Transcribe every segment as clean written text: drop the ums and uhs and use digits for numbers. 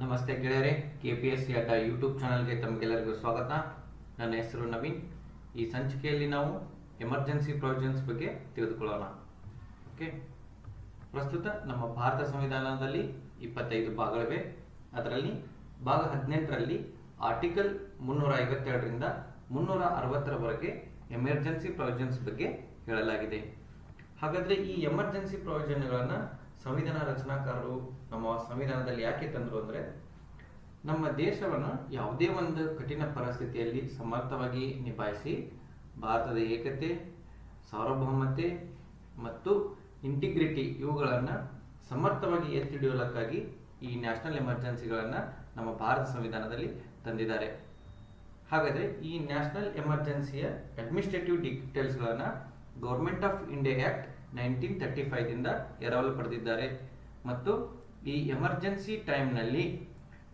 ನಮಸ್ತೆ ಗೆಳೆಯರೆ, KPSC ಅಡ್ಡ ಯೂಟ್ಯೂಬ್ ಚಾನಲ್ಗೆ ತಮಗೆಲ್ಲರಿಗೂ ಸ್ವಾಗತ. ನನ್ನ ಹೆಸರು ನವೀನ್. ಈ ಸಂಚಿಕೆಯಲ್ಲಿ ನಾವು ಎಮರ್ಜೆನ್ಸಿ ಪ್ರೊವಿಷನ್ಸ್ ಬಗ್ಗೆ ತಿಳಿದುಕೊಳ್ಳೋಣ. ಓಕೆ, ಪ್ರಸ್ತುತ ನಮ್ಮ ಭಾರತ ಸಂವಿಧಾನದಲ್ಲಿ 25 ಭಾಗಗಳಿವೆ. ಅದರಲ್ಲಿ ಭಾಗ 18ರಲ್ಲಿ ಆರ್ಟಿಕಲ್ 352ರಿಂದ 360ರವರೆಗೆ ಎಮರ್ಜೆನ್ಸಿ ಪ್ರೊವಿಷನ್ಸ್ ಬಗ್ಗೆ ಹೇಳಲಾಗಿದೆ. ಹಾಗಾದರೆ ಈ ಎಮರ್ಜೆನ್ಸಿ ಪ್ರೊವಿಷನ್ಗಳನ್ನು ಸಂವಿಧಾನ ರಚನಾಕಾರರು ನಮ್ಮ ಸಂವಿಧಾನದಲ್ಲಿ ಯಾಕೆ ತಂದರು ಅಂದರೆ, ನಮ್ಮ ದೇಶವನ್ನು ಯಾವುದೇ ಒಂದು ಕಠಿಣ ಪರಿಸ್ಥಿತಿಯಲ್ಲಿ ಸಮರ್ಥವಾಗಿ ನಿಭಾಯಿಸಿ ಭಾರತದ ಏಕತೆ, ಸಾರ್ವಭೌಮತೆ ಮತ್ತು ಇಂಟಿಗ್ರಿಟಿ ಇವುಗಳನ್ನು ಸಮರ್ಥವಾಗಿ ಎತ್ತಿ ಹಿಡಿಯುವುದಕ್ಕಾಗಿ ಈ ನ್ಯಾಷನಲ್ ಎಮರ್ಜೆನ್ಸಿಗಳನ್ನು ನಮ್ಮ ಭಾರತ ಸಂವಿಧಾನದಲ್ಲಿ ತಂದಿದ್ದಾರೆ. ಹಾಗಾದರೆ ಈ ನ್ಯಾಷನಲ್ ಎಮರ್ಜೆನ್ಸಿಯ ಅಡ್ಮಿನಿಸ್ಟ್ರೇಟಿವ್ ಡೀಟೇಲ್ಸ್ಗಳನ್ನು ಗೌರ್ಮೆಂಟ್ ಆಫ್ ಇಂಡಿಯಾ ಆ್ಯಕ್ಟ್ 1935ದಿಂದ ಎರವಲು ಪಡೆದಿದ್ದಾರೆ. ಮತ್ತು ಈ ಎಮರ್ಜೆನ್ಸಿ ಟೈಮ್ನಲ್ಲಿ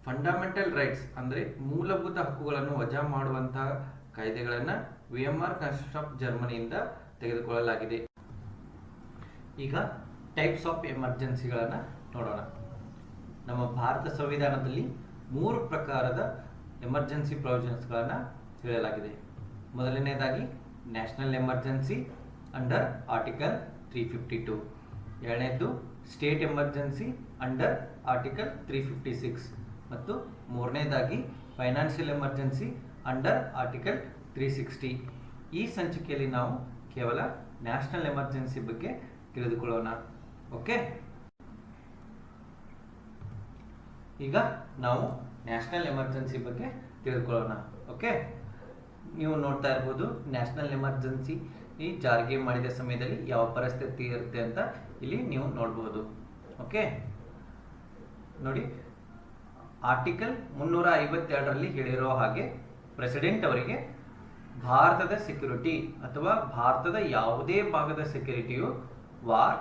ಫಂಡಮೆಂಟಲ್ ರೈಟ್ಸ್ ಅಂದರೆ ಮೂಲಭೂತ ಹಕ್ಕುಗಳನ್ನು ವಜಾ ಮಾಡುವಂತಹ ಕಾಯ್ದೆಗಳನ್ನು ವಿಎಂಆರ್ ಕಾನ್ಸ್ಟಿಟ್ಯೂಷನ್ ಆಫ್ ಜರ್ಮನಿಯಿಂದ ತೆಗೆದುಕೊಳ್ಳಲಾಗಿದೆ. ಈಗ ಟೈಪ್ಸ್ ಆಫ್ ಎಮರ್ಜೆನ್ಸಿಗಳನ್ನು ನೋಡೋಣ. ನಮ್ಮ ಭಾರತ ಸಂವಿಧಾನದಲ್ಲಿ 3 ಪ್ರಕಾರದ ಎಮರ್ಜೆನ್ಸಿ ಪ್ರೊವಿಷನ್ಸ್ಗಳನ್ನು ಹೇಳಲಾಗಿದೆ. ಮೊದಲನೇದಾಗಿ ನ್ಯಾಷನಲ್ ಎಮರ್ಜೆನ್ಸಿ ಅಂಡರ್ ಆರ್ಟಿಕಲ್ 352, ಎರಡನೇದು ಸ್ಟೇಟ್ ಎಮರ್ಜೆನ್ಸಿ ಅಂಡರ್ ಆರ್ಟಿಕಲ್ 356 ಮತ್ತು ಮೂರನೇದಾಗಿ ಫೈನಾನ್ಷಿಯಲ್ ಎಮರ್ಜೆನ್ಸಿ ಅಂಡರ್ ಆರ್ಟಿಕಲ್ 360. ಈ ಸಂಚಿಕೆಯಲ್ಲಿ ನಾವು ಕೇವಲ ನ್ಯಾಷನಲ್ ಎಮರ್ಜೆನ್ಸಿ ಬಗ್ಗೆ ತಿಳಿದುಕೊಳ್ಳೋಣ. ಓಕೆ, ಈಗ ನಾವು ನ್ಯಾಷನಲ್ ಎಮರ್ಜೆನ್ಸಿ ಬಗ್ಗೆ ತಿಳಿದುಕೊಳ್ಳೋಣ. ಓಕೆ, ನೀವು ನೋಡ್ತಾ ಇರ್ಬೋದು ನ್ಯಾಷನಲ್ ಎಮರ್ಜೆನ್ಸಿ ಈ ಜಾರಿಗೆ ಮಾಡಿದ ಸಮಯದಲ್ಲಿ ಯಾವ ಪರಿಸ್ಥಿತಿ ಇರುತ್ತೆ ಅಂತ ಇಲ್ಲಿ ನೀವು ನೋಡಬಹುದು. ಓಕೆ, ನೋಡಿ, ಆರ್ಟಿಕಲ್ 352ರಲ್ಲಿ ಹೇಳಿರೋ ಹಾಗೆ ಪ್ರೆಸಿಡೆಂಟ್ ಅವರಿಗೆ ಭಾರತದ ಸೆಕ್ಯೂರಿಟಿ ಅಥವಾ ಭಾರತದ ಯಾವುದೇ ಭಾಗದ ಸೆಕ್ಯೂರಿಟಿಯು ವಾರ್,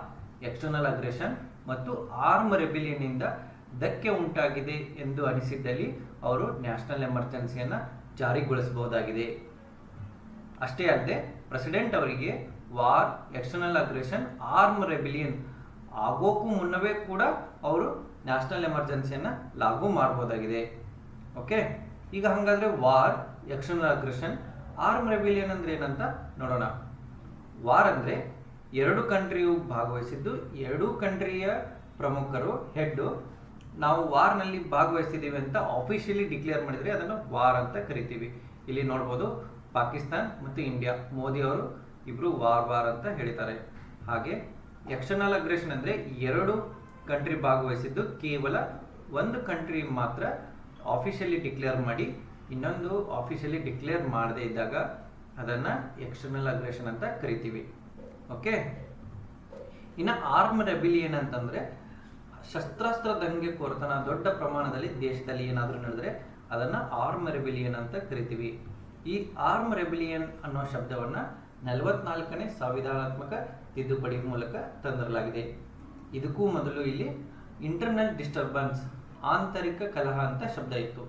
ಎಕ್ಸ್ಟರ್ನಲ್ ಅಗ್ರೆಷನ್ ಮತ್ತು ಆರ್ಮ್ ರೆಬಿಲಿಯನ್ ಇಂದ ಧಕ್ಕೆ ಉಂಟಾಗಿದೆ ಎಂದು ಅನಿಸಿದ್ದಲ್ಲಿ ಅವರು ನ್ಯಾಷನಲ್ ಎಮರ್ಜೆನ್ಸಿಯನ್ನು ಜಾರಿಗೊಳಿಸಬಹುದಾಗಿದೆ. ಅಷ್ಟೇ ಅಲ್ಲದೆ ಪ್ರೆಸಿಡೆಂಟ್ ಅವರಿಗೆ war, external aggression, arm rebellion ಆಗೋಕ್ಕೂ ಮುನ್ನವೇ ಕೂಡ ಅವರು ನ್ಯಾಷನಲ್ ಎಮರ್ಜೆನ್ಸಿಯನ್ನು ಲಾಗು ಮಾಡಬಹುದಾಗಿದೆ. ಓಕೆ, ಈಗ ಹಾಗಾದರೆ war, external aggression, arm rebellion ಅಂದ್ರೆ ಏನಂತ ನೋಡೋಣ. ವಾರ್ ಅಂದರೆ 2 ಕಂಟ್ರಿಯು ಭಾಗವಹಿಸಿದ್ದು, 2 ಕಂಟ್ರಿಯ ಪ್ರಮುಖರು ಹೆಡ್ ನಾವು ವಾರ್ನಲ್ಲಿ ಭಾಗವಹಿಸಿದ್ದೀವಿ ಅಂತ ಆಫಿಷಿಯಲಿ ಡಿಕ್ಲೇರ್ ಮಾಡಿದರೆ ಅದನ್ನು ವಾರ್ ಅಂತ ಕರಿತೀವಿ. ಇಲ್ಲಿ ನೋಡ್ಬೋದು ಪಾಕಿಸ್ತಾನ್ ಮತ್ತು ಇಂಡಿಯಾ, ಮೋದಿ ಅವರು ಇಬ್ರು ವಾರ್ ಅಂತ ಹೇಳ್ತಾರೆ. ಹಾಗೆ ಎಕ್ಸ್ಟರ್ನಲ್ ಅಗ್ರೆಷನ್ ಅಂದರೆ 2 ಕಂಟ್ರಿ ಭಾಗವಹಿಸಿದ್ದು, ಕೇವಲ 1 ಕಂಟ್ರಿ ಮಾತ್ರ ಆಫಿಷಿಯಲಿ ಡಿಕ್ಲೇರ್ ಮಾಡಿ ಇನ್ನೊಂದು ಆಫಿಷಿಯಲಿ ಡಿಕ್ಲೇರ್ ಮಾಡದೇ ಇದ್ದಾಗ ಅದನ್ನು ಎಕ್ಸ್ಟರ್ನಲ್ ಅಗ್ರೆಷನ್ ಅಂತ ಕರಿತೀವಿ. ಓಕೆ, ಇನ್ನು ಆರ್ಮ್ ರೆಬಿಲಿಯನ್ ಅಂತಂದರೆ ಶಸ್ತ್ರಾಸ್ತ್ರ ದಂಗೆ ಕೋರತನ ದೊಡ್ಡ ಪ್ರಮಾಣದಲ್ಲಿ ದೇಶದಲ್ಲಿ ಏನಾದರೂ ನಡೆದರೆ ಅದನ್ನು ಆರ್ಮ್ ರೆಬಿಲಿಯನ್ ಅಂತ ಕರಿತೀವಿ. ಈ ಆರ್ಮ್ ರೆಬಿಲಿಯನ್ ಅನ್ನೋ ಶಬ್ದವನ್ನು 44ನೇ ಸಂವಿಧಾನಾತ್ಮಕ ತಿದ್ದುಪಡಿ ಮೂಲಕ ತಂದಿರಲಾಗಿದೆ. ಇದಕ್ಕೂ ಮೊದಲು ಇಲ್ಲಿ ಇಂಟರ್ನಲ್ ಡಿಸ್ಟರ್ಬೆನ್ಸ್, ಆಂತರಿಕ ಕಲಹ ಅಂತ ಶಬ್ದ ಇತ್ತು.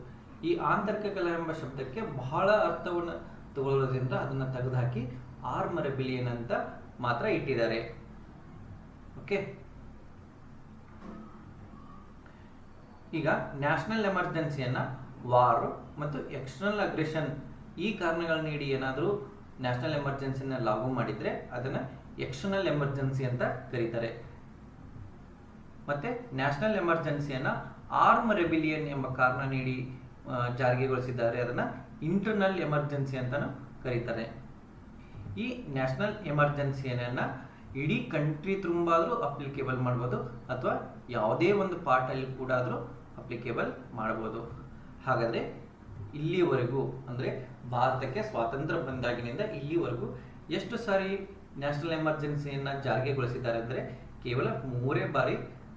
ಈ ಆಂತರಿಕ ಕಲಹ ಎಂಬ ಶಬ್ದಕ್ಕೆ ಬಹಳ ಅರ್ಥವನ್ನು ತಗೊಳ್ಳೋದ್ರಿಂದ ಅದನ್ನು ತೆಗೆದುಹಾಕಿ ಆರ್ಮ್ ರೆಬಿಲಿಯನ್ ಅಂತ ಮಾತ್ರ ಇಟ್ಟಿದ್ದಾರೆ. ಓಕೆ, ಈಗ ನ್ಯಾಷನಲ್ ಎಮರ್ಜೆನ್ಸಿಯನ್ನು ವಾರ್ ಮತ್ತು ಎಕ್ಸ್ಟರ್ನಲ್ ಅಗ್ರೆಷನ್ ಈ ಕಾರಣಗಳನ್ನ ನೀಡಿ ಏನಾದರೂ ನ್ಯಾಷನಲ್ ಎಮರ್ಜೆನ್ಸಿನ ಲಾಗು ಮಾಡಿದರೆ ಅದನ್ನು ಎಕ್ಸ್ಟರ್ನಲ್ ಎಮರ್ಜೆನ್ಸಿ ಅಂತ ಕರೀತಾರೆ. ಮತ್ತೆ ನ್ಯಾಷನಲ್ ಎಮರ್ಜೆನ್ಸಿಯನ್ನು ಆರ್ಮ್ ರೆಬಿಲಿಯನ್ ಎಂಬ ಕಾರಣ ನೀಡಿ ಜಾರಿಗೆಗೊಳಿಸಿದ್ದಾರೆ, ಅದನ್ನು ಇಂಟರ್ನಲ್ ಎಮರ್ಜೆನ್ಸಿ ಅಂತಲೂ ಕರೀತಾರೆ. ಈ ನ್ಯಾಷನಲ್ ಎಮರ್ಜೆನ್ಸಿಯನ್ನು ಇಡೀ ಕಂಟ್ರಿ ತುಂಬಾದರೂ ಅಪ್ಲಿಕೇಬಲ್ ಮಾಡ್ಬೋದು ಅಥವಾ ಯಾವುದೇ ಒಂದು ಪಾರ್ಟಲ್ಲಿ ಕೂಡ ಆದರೂ ಅಪ್ಲಿಕೇಬಲ್ ಮಾಡ್ಬೋದು. ಹಾಗಾದರೆ ಇಲ್ಲಿವರೆಗೂ ಅಂದರೆ ಭಾರತಕ್ಕೆ ಸ್ವಾತಂತ್ರ್ಯ ಬಂದಾಗಿನಿಂದ ಇಲ್ಲಿವರೆಗೂ ಎಷ್ಟು ಸಾರಿ ನ್ಯಾಷನಲ್ ಎಮರ್ಜೆನ್ಸಿಯನ್ನು ಜಾರಿಗೆಗೊಳಿಸಿದ್ದಾರೆ ಅಂದರೆ ಕೇವಲ 3 ಬಾರಿ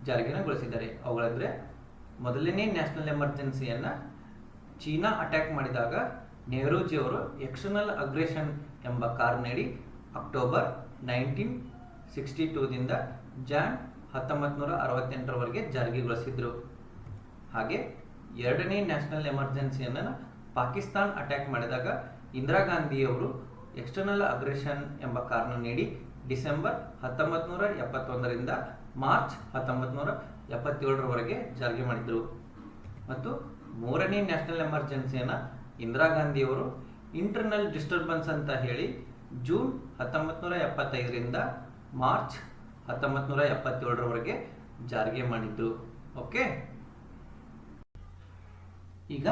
ಜಾರಿಗೆಗೊಳಿಸಿದ್ದಾರೆ. ಅವುಗಳಂದರೆ ಮೊದಲನೇ ನ್ಯಾಷನಲ್ ಎಮರ್ಜೆನ್ಸಿಯನ್ನು ಚೀನಾ ಅಟ್ಯಾಕ್ ಮಾಡಿದಾಗ ನೆಹರೂಜಿಯವರು ಎಕ್ಸ್ಟರ್ನಲ್ ಅಗ್ರೆಷನ್ ಎಂಬ ಕಾರಣ ನೀಡಿ ಅಕ್ಟೋಬರ್ 1962ದಿಂದ ಜಾನ್ 1968ರವರೆಗೆ ಜಾರಿಗೆಗೊಳಿಸಿದ್ರು. ಹಾಗೆ ಎರಡನೇ ನ್ಯಾಷನಲ್ ಎಮರ್ಜೆನ್ಸಿಯನ್ನು ಪಾಕಿಸ್ತಾನ್ ಅಟ್ಯಾಕ್ ಮಾಡಿದಾಗ ಇಂದಿರಾ ಗಾಂಧಿಯವರು ಎಕ್ಸ್ಟರ್ನಲ್ ಅಗ್ರೆಷನ್ ಎಂಬ ಕಾರಣ ನೀಡಿ ಡಿಸೆಂಬರ್ 1971ರಿಂದ ಮಾರ್ಚ್ 1977ರವರೆಗೆ ಜಾರಿಗೆ ಮಾಡಿದರು. ಮತ್ತು ಮೂರನೇ ನ್ಯಾಷನಲ್ ಎಮರ್ಜೆನ್ಸಿಯನ್ನು ಇಂದಿರಾ ಗಾಂಧಿಯವರು ಇಂಟರ್ನಲ್ ಡಿಸ್ಟರ್ಬೆನ್ಸ್ ಅಂತ ಹೇಳಿ ಜೂನ್ 1975ರಿಂದ ಮಾರ್ಚ್ 1977ರವರೆಗೆ ಜಾರಿಗೆ ಮಾಡಿದ್ರು. ಓಕೆ, ಈಗ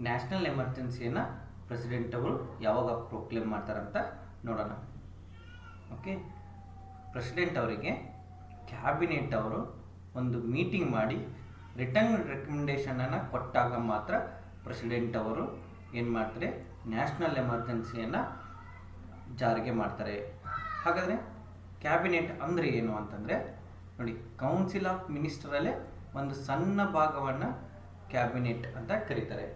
ನ್ಯಾಷನಲ್ ಎಮರ್ಜೆನ್ಸಿಯನ್ನು ಪ್ರೆಸಿಡೆಂಟ್ ಅವರು ಯಾವಾಗ ಪ್ರೊಕ್ಲೇಮ್ ಮಾಡ್ತಾರಂತ ನೋಡೋಣ. ಓಕೆ, ಪ್ರೆಸಿಡೆಂಟ್ ಅವರಿಗೆ ಕ್ಯಾಬಿನೆಟ್ ಅವರು ಒಂದು ಮೀಟಿಂಗ್ ಮಾಡಿ ರಿಟರ್ನ್ ರೆಕಮೆಂಡೇಶನನ್ನು ಕೊಟ್ಟಾಗ ಮಾತ್ರ ಪ್ರೆಸಿಡೆಂಟ್ ಅವರು ಏನು ಮಾಡ್ತಾರೆ, ನ್ಯಾಷನಲ್ ಎಮರ್ಜೆನ್ಸಿಯನ್ನು ಜಾರಿಗೆ ಮಾಡ್ತಾರೆ. ಹಾಗಾದರೆ ಕ್ಯಾಬಿನೆಟ್ ಅಂದರೆ ಏನು ಅಂತಂದರೆ ನೋಡಿ, ಕೌನ್ಸಿಲ್ ಆಫ್ ಮಿನಿಸ್ಟರಲ್ಲೇ ಒಂದು ಸಣ್ಣ ಭಾಗವನ್ನು ಕ್ಯಾಬಿನೆಟ್ ಅಂತ ಕರೀತಾರೆ.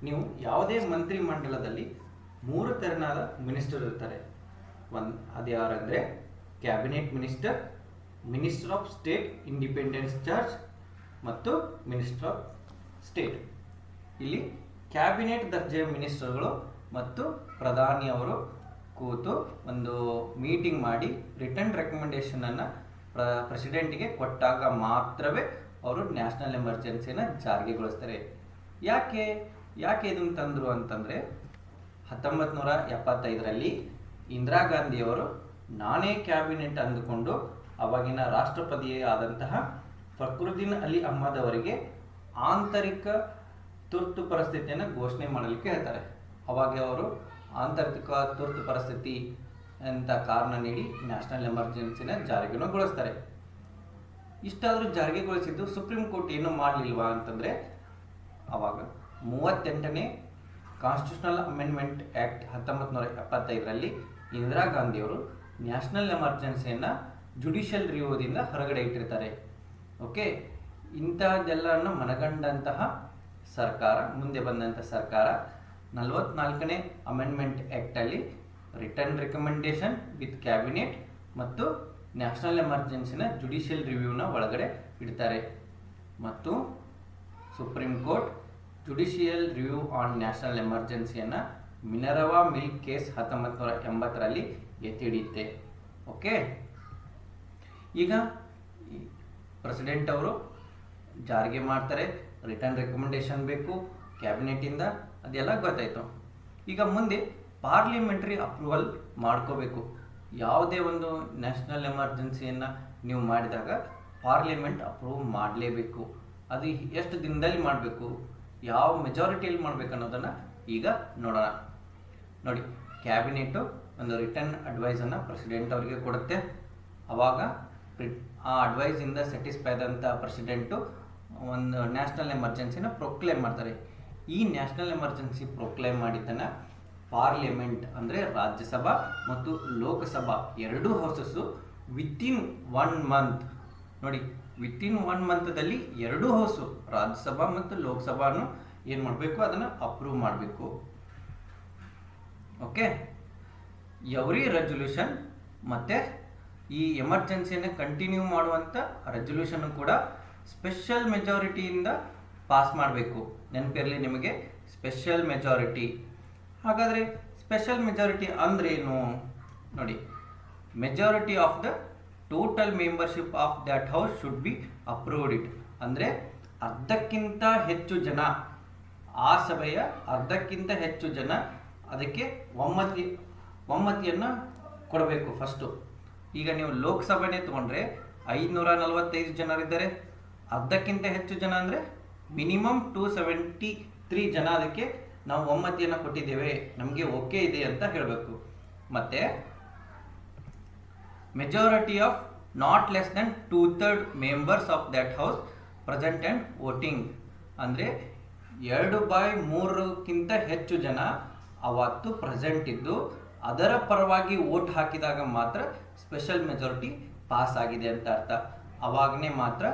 ನೀವು ಯಾವುದೇ ಮಂತ್ರಿ ಮಂಡಲದಲ್ಲಿ 3 ತೆರನಾದ ಮಿನಿಸ್ಟರ್ ಇರ್ತಾರೆ. ಅದು ಯಾರಂದರೆ cabinet minister, minister of state independence charge ಮತ್ತು ಮಿನಿಸ್ಟರ್ ಆಫ್ ಸ್ಟೇಟ್. ಇಲ್ಲಿ ಕ್ಯಾಬಿನೆಟ್ ದರ್ಜೆಯ ಮಿನಿಸ್ಟರ್ಗಳು ಮತ್ತು ಪ್ರಧಾನಿಯವರು ಕೂತು ಒಂದು ಮೀಟಿಂಗ್ ಮಾಡಿ ರಿಟರ್ನ್ ರೆಕಮೆಂಡೇಶನನ್ನು ಪ್ರೆಸಿಡೆಂಟ್ಗೆ ಕೊಟ್ಟಾಗ ಮಾತ್ರವೇ ಅವರು ನ್ಯಾಷನಲ್ ಎಮರ್ಜೆನ್ಸಿನ ಜಾರಿಗೆಗೊಳಿಸ್ತಾರೆ. ಯಾಕೆ ಇದನ್ನು ತಂದರು ಅಂತಂದರೆ 1975ರಲ್ಲಿ ಇಂದಿರಾ ಗಾಂಧಿಯವರು ನಾನೇ ಕ್ಯಾಬಿನೆಟ್ ಅಂದುಕೊಂಡು ಅವಾಗಿನ ರಾಷ್ಟ್ರಪತಿಯೇ ಆದಂತಹ ಫಕ್ರುದ್ದೀನ್ ಅಲಿ ಅಹ್ಮದ್ ಅವರಿಗೆ ಆಂತರಿಕ ತುರ್ತು ಪರಿಸ್ಥಿತಿಯನ್ನು ಘೋಷಣೆ ಮಾಡಲಿಕ್ಕೆ ಹೇಳ್ತಾರೆ. ಅವಾಗ ಅವರು ಆಂತರಿಕ ತುರ್ತು ಪರಿಸ್ಥಿತಿ ಅಂತ ಕಾರಣ ನೀಡಿ ನ್ಯಾಷನಲ್ ಎಮರ್ಜೆನ್ಸಿನ ಜಾರಿಗೊಳಿಸ್ತಾರೆ. ಇಷ್ಟಾದರೂ ಜಾರಿಗೆಗೊಳಿಸಿದ್ದು ಸುಪ್ರೀಂ ಕೋರ್ಟ್ ಏನೂ ಮಾಡಲಿಲ್ವಾ ಅಂತಂದರೆ ಆವಾಗ 38ನೇ ಕಾನ್ಸ್ಟಿಟ್ಯೂಷನಲ್ ಅಮೆಂಡ್ಮೆಂಟ್ ಆ್ಯಕ್ಟ್ 1975ರಲ್ಲಿ ಇಂದಿರಾ ಗಾಂಧಿಯವರು ನ್ಯಾಷನಲ್ ಎಮರ್ಜೆನ್ಸಿಯನ್ನು ಜುಡಿಷಿಯಲ್ ರಿವ್ಯೂದಿಂದ ಹೊರಗಡೆ ಇಟ್ಟಿರ್ತಾರೆ. ಓಕೆ, ಇಂತಹದ್ದೆಲ್ಲವನ್ನು ಮನಗಂಡಂತಹ ಸರ್ಕಾರ, ಮುಂದೆ ಬಂದಂಥ ಸರ್ಕಾರ 44ನೇ ಅಮೆಂಡ್ಮೆಂಟ್ ಆ್ಯಕ್ಟಲ್ಲಿ ರಿಟರ್ನ್ ರೆಕಮೆಂಡೇಶನ್ ವಿತ್ ಕ್ಯಾಬಿನೆಟ್ ಮತ್ತು ನ್ಯಾಷನಲ್ ಎಮರ್ಜೆನ್ಸಿನ ಜುಡಿಷಿಯಲ್ ರಿವ್ಯೂನ ಒಳಗಡೆ ಇಡ್ತಾರೆ. ಮತ್ತು supreme court judicial review on national ಎಮರ್ಜೆನ್ಸಿಯನ್ನು ಮಿನರ್ವಾ ಮಿಲ್ ಕೇಸ್ 1980ರಲ್ಲಿ ಎತ್ತಿ ಹಿಡಿಯುತ್ತೆ. ಓಕೆ, ಈಗ ಪ್ರೆಸಿಡೆಂಟ್ ಅವರು ಜಾರಿಗೆ ಮಾಡ್ತಾರೆ, ರಿಟರ್ನ್ ರೆಕಮೆಂಡೇಶನ್ ಬೇಕು ಕ್ಯಾಬಿನೆಟಿಂದ, ಅದೆಲ್ಲ ಗೊತ್ತಾಯಿತು. ಈಗ ಮುಂದೆ ಪಾರ್ಲಿಮೆಂಟ್ರಿ ಅಪ್ರೂವಲ್ ಮಾಡ್ಕೋಬೇಕು. ಯಾವುದೇ ಒಂದು ನ್ಯಾಷನಲ್ ಎಮರ್ಜೆನ್ಸಿಯನ್ನು ನೀವು ಮಾಡಿದಾಗ ಪಾರ್ಲಿಮೆಂಟ್ ಅಪ್ರೂವ್ ಮಾಡಲೇಬೇಕು. ಅದು ಎಷ್ಟು ದಿನದಲ್ಲಿ ಮಾಡಬೇಕು, ಯಾವ ಮೆಜಾರಿಟಿಯಲ್ಲಿ ಮಾಡಬೇಕು ಅನ್ನೋದನ್ನು ಈಗ ನೋಡೋಣ. ನೋಡಿ, ಕ್ಯಾಬಿನೆಟ್ಟು ಒಂದು ರಿಟರ್ನ್ ಅಡ್ವೈಸನ್ನು ಪ್ರೆಸಿಡೆಂಟ್ ಅವರಿಗೆ ಕೊಡುತ್ತೆ. ಆವಾಗ ಆ ಅಡ್ವೈಸಿಂದ ಸ್ಯಾಟಿಸ್ಫೈ ಆದಂಥ ಪ್ರೆಸಿಡೆಂಟು ಒಂದು ನ್ಯಾಷನಲ್ ಎಮರ್ಜೆನ್ಸಿನ ಪ್ರೊಕ್ಲೇಮ್ ಮಾಡ್ತಾರೆ. ಈ ನ್ಯಾಷನಲ್ ಎಮರ್ಜೆನ್ಸಿ ಪ್ರೊಕ್ಲೇಮ್ ಮಾಡಿದ್ದನ್ನು ಪಾರ್ಲಿಮೆಂಟ್ ಅಂದರೆ ರಾಜ್ಯಸಭಾ ಮತ್ತು ಲೋಕಸಭಾ ಎರಡೂ ಹೌಸಸ್ಸು ವಿತಿನ್ 1 ಮಂತ್, ನೋಡಿ ವಿತಿನ್ 1 ಮಂತದಲ್ಲಿ ಎರಡೂ ಹೌಸು ರಾಜ್ಯಸಭಾ ಮತ್ತು ಲೋಕಸಭಾನು ಏನು ಮಾಡಬೇಕು, ಅದನ್ನು ಅಪ್ರೂವ್ ಮಾಡಬೇಕು. ಓಕೆ, ಎವ್ರಿ ರೆಸೊಲ್ಯೂಷನ್ ಮತ್ತು ಈ ಎಮರ್ಜೆನ್ಸಿಯನ್ನು ಕಂಟಿನ್ಯೂ ಮಾಡುವಂಥ ರೆಸೊಲ್ಯೂಷನ್ ಕೂಡ ಸ್ಪೆಷಲ್ ಮೆಜಾರಿಟಿಯಿಂದ ಪಾಸ್ ಮಾಡಬೇಕು. ನೆನಪಿರಲಿ ನಿಮಗೆ, ಸ್ಪೆಷಲ್ ಮೆಜಾರಿಟಿ. ಹಾಗಾದರೆ ಸ್ಪೆಷಲ್ ಮೆಜಾರಿಟಿ ಅಂದ್ರೆ ಏನು ನೋಡಿ, majority of the total membership of that house should be approved it. ಅಂದರೆ ಅರ್ಧಕ್ಕಿಂತ ಹೆಚ್ಚು ಜನ, ಆ ಸಭೆಯ ಅರ್ಧಕ್ಕಿಂತ ಹೆಚ್ಚು ಜನ ಅದಕ್ಕೆ ಒಮ್ಮತಿಯನ್ನು ಕೊಡಬೇಕು ಫಸ್ಟು. ಈಗ ನೀವು ಲೋಕಸಭೆನೇ ತೊಗೊಂಡ್ರೆ 545 ಜನರಿದ್ದಾರೆ, ಅರ್ಧಕ್ಕಿಂತ ಹೆಚ್ಚು ಜನ ಅಂದರೆ ಮಿನಿಮಮ್ 273 ಜನ ಅದಕ್ಕೆ ನಾವು ಒಮ್ಮತಿಯನ್ನು ಕೊಟ್ಟಿದ್ದೇವೆ, ನಮಗೆ ಓಕೆ ಇದೆ ಅಂತ ಹೇಳಬೇಕು. ಮತ್ತು majority of not less than 2/3 members of that house present and voting. ಅಂದರೆ 2/3ಕ್ಕಿಂತ ಹೆಚ್ಚು ಜನ ಅವತ್ತು ಪ್ರೆಸೆಂಟ್ ಇದ್ದು ಅದರ ಪರವಾಗಿ ವೋಟ್ ಹಾಕಿದಾಗ ಮಾತ್ರ ಸ್ಪೆಷಲ್ ಮೆಜಾರಿಟಿ ಪಾಸ್ ಆಗಿದೆ ಅಂತ ಅರ್ಥ. ಅವಾಗನೇ ಮಾತ್ರ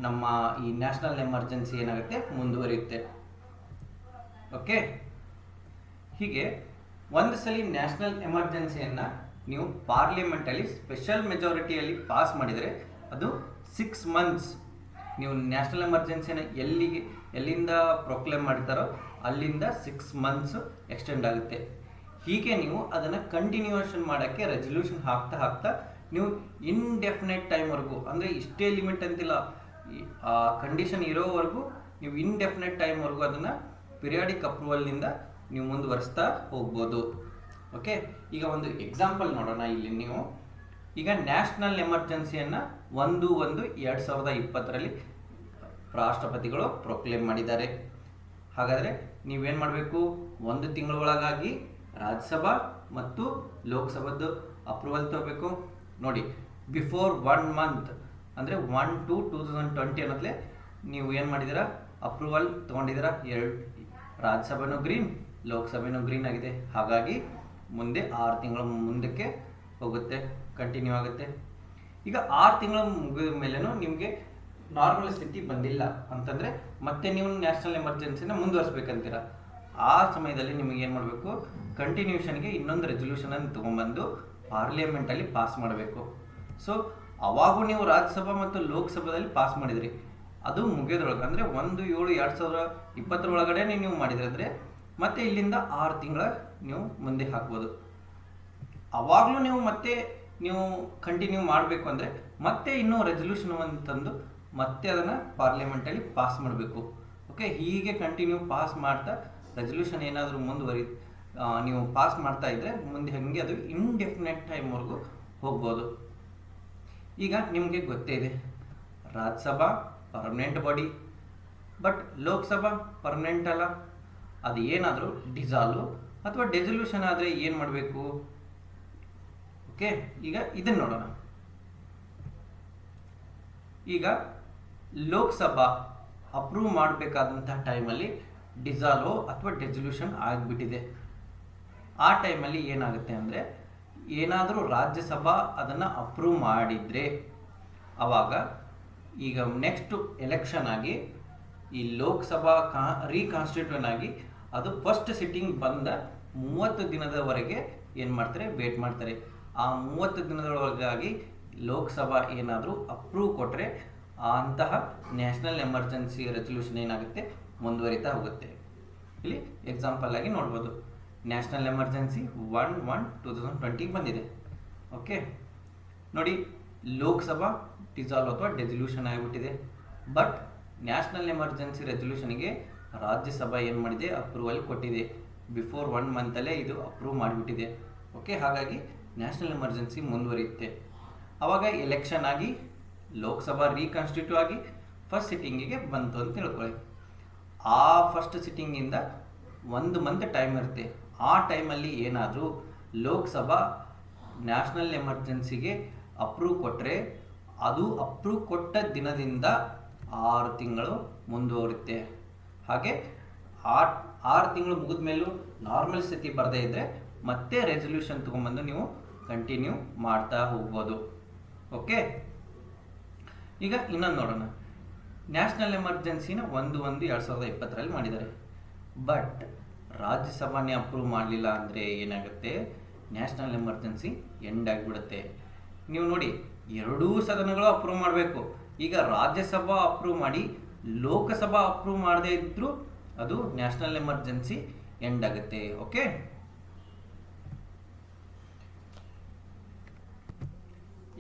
ನಮ್ಮ ಈ ನ್ಯಾಷನಲ್ ಎಮರ್ಜೆನ್ಸಿ ಏನಾಗುತ್ತೆ, ಮುಂದುವರಿಯುತ್ತೆ. ಓಕೆ, ಹೀಗೆ ಒಂದು ಸಲ ನ್ಯಾಷನಲ್ ಎಮರ್ಜೆನ್ಸಿಯನ್ನು ನೀವು ಪಾರ್ಲಿಮೆಂಟಲ್ಲಿ ಸ್ಪೆಷಲ್ ಮೆಜಾರಿಟಿಯಲ್ಲಿ ಪಾಸ್ ಮಾಡಿದರೆ ಅದು 6 ಮಂತ್ಸ್ ನೀವು ನ್ಯಾಷನಲ್ ಎಮರ್ಜೆನ್ಸಿನ ಎಲ್ಲಿಂದ ಪ್ರೊಕ್ಲೇಮ್ ಮಾಡ್ತಾರೋ ಅಲ್ಲಿಂದ 6 ಮಂತ್ಸ್ ಎಕ್ಸ್ಟೆಂಡ್ ಆಗುತ್ತೆ. ಹೀಗೆ ನೀವು ಅದನ್ನು ಕಂಟಿನ್ಯೂಯೇಷನ್ ಮಾಡೋಕ್ಕೆ ರೆಸೊಲ್ಯೂಷನ್ ಹಾಕ್ತಾ ನೀವು ಇನ್ಡೆಫಿನೆಟ್ ಟೈಮ್ವರೆಗೂ, ಅಂದರೆ ಇಷ್ಟೇ ಲಿಮಿಟ್ ಅಂತಿಲ್ಲ, ಆ ಕಂಡೀಷನ್ ಇರೋವರೆಗೂ ನೀವು ಇಂಡೆಫಿನೆಟ್ ಟೈಮ್ವರೆಗೂ ಅದನ್ನು ಪಿರಿಯಾಡಿಕ್ ಅಪ್ರೂವಲ್ನಿಂದ ನೀವು ಮುಂದುವರಿಸ್ತಾ ಹೋಗ್ಬೋದು. ಓಕೆ, ಈಗ ಒಂದು ಎಕ್ಸಾಂಪಲ್ ನೋಡೋಣ. ಇಲ್ಲಿ ನೀವು ಈಗ ನ್ಯಾಷನಲ್ ಎಮರ್ಜೆನ್ಸಿಯನ್ನು 1/1/2020 ರಾಷ್ಟ್ರಪತಿಗಳು ಪ್ರೊಕ್ಲೇಮ್ ಮಾಡಿದ್ದಾರೆ. ಹಾಗಾದರೆ ನೀವೇನು ಮಾಡಬೇಕು, 1 ತಿಂಗಳ ಒಳಗಾಗಿ ರಾಜ್ಯಸಭಾ ಮತ್ತು ಲೋಕಸಭಾದ್ದು ಅಪ್ರೂವಲ್ ತಗೋಬೇಕು. ನೋಡಿ, ಬಿಫೋರ್ 1 ಮಂತ್ ಅಂದರೆ 1/2/2020 ಅನ್ನೋದ್ಲೆ ನೀವು ಏನು ಮಾಡಿದ್ದೀರಾ, ಅಪ್ರೂವಲ್ ತೊಗೊಂಡಿದ್ದೀರಾ. ರಾಜ್ಯಸಭೆನೂ ಗ್ರೀನ್, ಲೋಕಸಭೆನೂ ಗ್ರೀನ್ ಆಗಿದೆ. ಹಾಗಾಗಿ ಮುಂದೆ 6 ತಿಂಗಳ ಮುಂದಕ್ಕೆ ಹೋಗುತ್ತೆ, ಕಂಟಿನ್ಯೂ ಆಗುತ್ತೆ. ಈಗ 6 ತಿಂಗಳ ಮುಗಿದ ಮೇಲೇನೂ ನಿಮಗೆ ನಾರ್ಮಲ್ ಸ್ಥಿತಿ ಬಂದಿಲ್ಲ ಅಂತಂದರೆ ಮತ್ತೆ ನೀವು ನ್ಯಾಷನಲ್ ಎಮರ್ಜೆನ್ಸಿನ ಮುಂದುವರಿಸ್ಬೇಕಂತೀರ. ಆ ಸಮಯದಲ್ಲಿ ನಿಮಗೆ ಏನು ಮಾಡಬೇಕು, ಕಂಟಿನ್ಯೂಷನ್ಗೆ ಇನ್ನೊಂದು ರೆಸೊಲ್ಯೂಷನನ್ನು ತೊಗೊಂಬಂದು ಪಾರ್ಲಿಮೆಂಟಲ್ಲಿ ಪಾಸ್ ಮಾಡಬೇಕು. ಸೊ ಅವಾಗೂ ನೀವು ರಾಜ್ಯಸಭಾ ಮತ್ತು ಲೋಕಸಭಾದಲ್ಲಿ ಪಾಸ್ ಮಾಡಿದ್ರಿ, ಅದು ಮುಗಿಯೋದ್ರೊಳಗೆ ಅಂದರೆ 1/7/2020 ಒಳಗಡೆ ನೀವು ಮಾಡಿದ್ರಿ ಅಂದರೆ ಮತ್ತೆ ಇಲ್ಲಿಂದ 6 ತಿಂಗಳ ನೀವು ಮುಂದೆ ಹಾಕ್ಬೋದು. ಅವಾಗಲೂ ನೀವು ಕಂಟಿನ್ಯೂ ಮಾಡಬೇಕು ಅಂದರೆ ಮತ್ತೆ ಇನ್ನೂ ರೆಸೊಲ್ಯೂಷನ್ ಒಂದು ತಂದು ಮತ್ತೆ ಅದನ್ನು ಪಾರ್ಲಿಮೆಂಟಲ್ಲಿ ಪಾಸ್ ಮಾಡಬೇಕು. ಓಕೆ, ಹೀಗೆ ಕಂಟಿನ್ಯೂ ಪಾಸ್ ಮಾಡ್ತಾ ರೆಸೊಲ್ಯೂಷನ್ ಏನಾದರೂ ನೀವು ಪಾಸ್ ಮಾಡ್ತಾ ಇದ್ದರೆ ಮುಂದೆ ಹಾಗೆ ಅದು ಇಂಡೆಫಿನೆಟ್ ಟೈಮ್ವರೆಗೂ ಹೋಗ್ಬೋದು. ಈಗ ನಿಮಗೆ ಗೊತ್ತೇ ಇದೆ, Rajya Sabha permanent body, but Lok Sabha permanent ಅಲ್ಲ. ಅದು ಏನಾದರೂ ಡಿಸಾಲ್ವ್ ಅಥವಾ ಡೆಸೊಲ್ಯೂಷನ್ ಆದರೆ ಏನು ಮಾಡಬೇಕು. ಓಕೆ, ಈಗ ಇದನ್ನು ನೋಡೋಣ. ಈಗ ಲೋಕಸಭಾ ಅಪ್ರೂವ್ ಮಾಡಬೇಕಾದಂತಹ ಟೈಮಲ್ಲಿ ಡಿಸಾಲ್ವ್ ಅಥವಾ ಡೆಸೊಲ್ಯೂಷನ್ ಆಗಿಬಿಟ್ಟಿದೆ. ಆ ಟೈಮಲ್ಲಿ ಏನಾಗುತ್ತೆ ಅಂದರೆ, ಏನಾದರೂ ರಾಜ್ಯಸಭಾ ಅದನ್ನು ಅಪ್ರೂವ್ ಮಾಡಿದರೆ ಆವಾಗ ಈಗ ನೆಕ್ಸ್ಟ್ ಎಲೆಕ್ಷನ್ ಆಗಿ ಈ ಲೋಕಸಭಾ ರೀಕಾನ್ಸ್ಟಿಟ್ಯೂಷನ್ ಆಗಿ ಅದು ಫಸ್ಟ್ ಸಿಟ್ಟಿಂಗ್ ಬಂದ 30 ದಿನದವರೆಗೆ ಏನು ಮಾಡ್ತಾರೆ, ವೇಟ್ ಮಾಡ್ತಾರೆ. ಆ 30 ದಿನದೊಳಗಾಗಿ ಲೋಕಸಭಾ ಏನಾದರೂ ಅಪ್ರೂವ್ ಕೊಟ್ಟರೆ ಅಂತಹ ನ್ಯಾಷನಲ್ ಎಮರ್ಜೆನ್ಸಿ ರೆಸೊಲ್ಯೂಷನ್ ಏನಾಗುತ್ತೆ, ಮುಂದುವರಿತಾ ಹೋಗುತ್ತೆ. ಇಲ್ಲಿ ಎಕ್ಸಾಂಪಲ್ ಆಗಿ ನೋಡ್ಬೋದು, ನ್ಯಾಷನಲ್ ಎಮರ್ಜೆನ್ಸಿ 1/1/2020 ಬಂದಿದೆ. ಓಕೆ ನೋಡಿ, ಲೋಕಸಭಾ ಡಿಸಾಲ್ವ್ ಅಥವಾ ಡೆಸೊಲ್ಯೂಷನ್ ಆಗಿಬಿಟ್ಟಿದೆ. ಬಟ್ ನ್ಯಾಷನಲ್ ಎಮರ್ಜೆನ್ಸಿ ರೆಸೊಲ್ಯೂಷನ್ಗೆ ರಾಜ್ಯಸಭಾ ಏನು ಮಾಡಿದೆ, ಅಪ್ರೂವಲ್ ಕೊಟ್ಟಿದೆ. ಬಿಫೋರ್ 1 ಮಂತಲ್ಲೇ ಇದು ಅಪ್ರೂವ್ ಮಾಡಿಬಿಟ್ಟಿದೆ. ಓಕೆ, ಹಾಗಾಗಿ ನ್ಯಾಷನಲ್ ಎಮರ್ಜೆನ್ಸಿ ಮುಂದುವರಿಯುತ್ತೆ. ಆವಾಗ ಎಲೆಕ್ಷನ್ ಆಗಿ ಲೋಕಸಭಾ ರೀಕಾನ್ಸ್ಟಿಟ್ಯೂಟ್ ಆಗಿ ಫಸ್ಟ್ ಸಿಟ್ಟಿಂಗಿಗೆ ಬಂತು ಅಂತ ತಿಳ್ಕೊಳ್ಳಿ. ಆ ಫಸ್ಟ್ ಸಿಟ್ಟಿಂಗಿಂದ 1 ಮಂತ್ ಟೈಮ್ ಇರುತ್ತೆ. ಆ ಟೈಮಲ್ಲಿ ಏನಾದರೂ ಲೋಕಸಭಾ ನ್ಯಾಷನಲ್ ಎಮರ್ಜೆನ್ಸಿಗೆ ಅಪ್ರೂವ್ ಕೊಟ್ಟರೆ ಅದು ಅಪ್ರೂವ್ ಕೊಟ್ಟ ದಿನದಿಂದ 6 ತಿಂಗಳು ಮುಂದುವರಿಯುತ್ತೆ. ಹಾಗೆ 6 ತಿಂಗಳು ಮುಗಿದ ಮೇಲೂ ನಾರ್ಮಲ್ ಸ್ಥಿತಿ ಬರದೇ ಇದ್ದರೆ ಮತ್ತೆ ರೆಸೊಲ್ಯೂಷನ್ ತೊಗೊಂಬಂದು ನೀವು ಕಂಟಿನ್ಯೂ ಮಾಡ್ತಾ ಹೋಗ್ಬೋದು. ಓಕೆ, ಈಗ ಇನ್ನೊಂದು ನೋಡೋಣ. ನ್ಯಾಷನಲ್ ಎಮರ್ಜೆನ್ಸಿನ 1/1/2020 ಮಾಡಿದ್ದಾರೆ. ಬಟ್ ರಾಜ್ಯಸಭಾನೇ ಅಪ್ರೂವ್ ಮಾಡಲಿಲ್ಲ ಅಂದರೆ ಏನಾಗುತ್ತೆ, ನ್ಯಾಷನಲ್ ಎಮರ್ಜೆನ್ಸಿ ಎಂಡ್ ಆಗಿಬಿಡುತ್ತೆ. ನೀವು ನೋಡಿ, ಎರಡೂ ಸದನಗಳು ಅಪ್ರೂವ್ ಮಾಡಬೇಕು. ಈಗ ರಾಜ್ಯಸಭಾ ಅಪ್ರೂವ್ ಮಾಡಿ ಲೋಕಸಭಾ ಅಪ್ರೂವ್ ಮಾಡದೇ ಇದ್ದರೂ ಅದು ನ್ಯಾಷನಲ್ ಎಮರ್ಜೆನ್ಸಿ ಎಂಡ್ ಆಗುತ್ತೆ. ಓಕೆ,